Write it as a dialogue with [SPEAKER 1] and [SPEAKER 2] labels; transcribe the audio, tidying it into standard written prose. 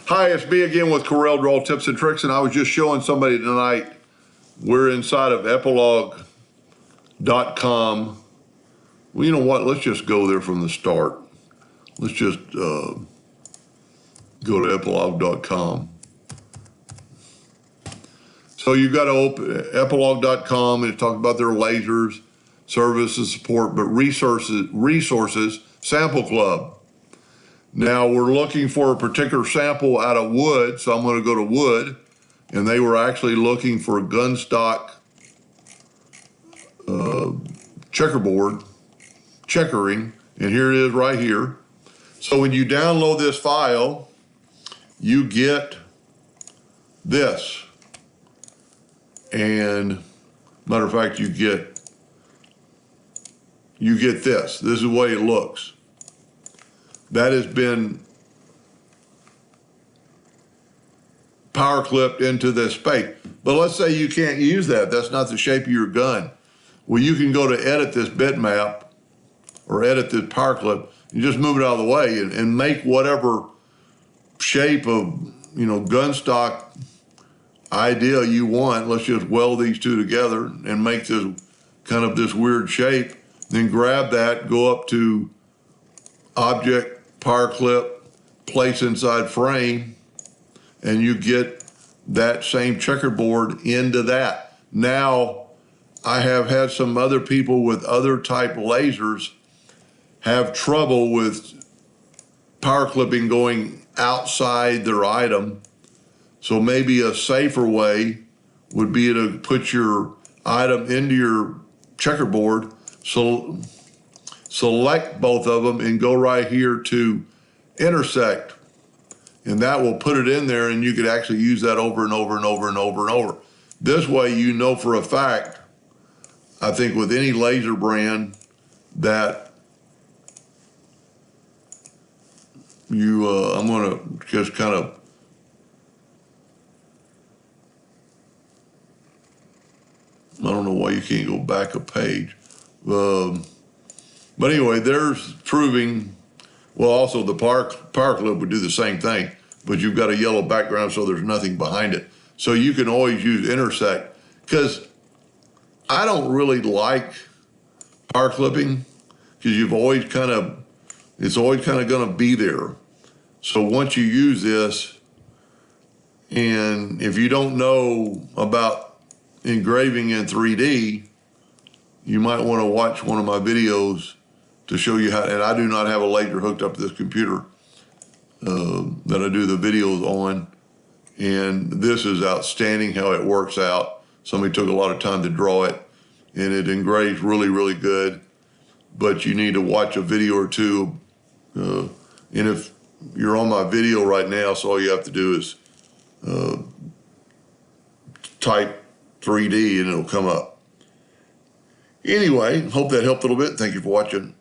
[SPEAKER 1] Hi, it's me again with Corel Draw Tips and Tricks, and I was just showing somebody tonight, we're inside of Epilog.com. Well, you know what? Let's just go there from the start. Let's just go to Epilog.com. So you've got to open Epilog.com, and it talks about their lasers, services, support, but resources, sample club. Now we're looking for a particular sample out of wood, so I'm going to go to wood, and they were actually looking for a gun stock checkerboard, checkering, and here it is right here. So when you download this file, you get this. And matter of fact, you get this. This is the way it looks. That has been power clipped into this space. But let's say you can't use that. That's not the shape of your gun. Well, you can go to edit this bitmap or edit this power clip and just move it out of the way and make whatever shape of, gun stock idea you want. Let's just weld these two together and make this kind of this weird shape. Then grab that, go up to object, power clip, place inside frame, and you get that same checkerboard into that. Now, I have had some other people with other type lasers have trouble with power clipping going outside their item. So maybe a safer way would be to put your item into your checkerboard. So select both of them and go right here to intersect. And that will put it in there, and you could actually use that over and over and over and over and over. This way you know for a fact, I think with any laser brand, that you, I'm gonna just kind of, I don't know why you can't go back a page. But anyway, there's proving, well, also the power clip would do the same thing, but you've got a yellow background, so there's nothing behind it. So you can always use intersect, because I don't really like power clipping, because it's always kind of going to be there. So once you use this, and if you don't know about engraving in 3D, you might want to watch one of my videos to show you how, and I do not have a laser hooked up to this computer that I do the videos on. And this is outstanding how it works out. Somebody took a lot of time to draw it, and it engraves really, really good. But you need to watch a video or two. And if you're on my video right now, so all you have to do is type 3D and it'll come up. Anyway, hope that helped a little bit. Thank you for watching.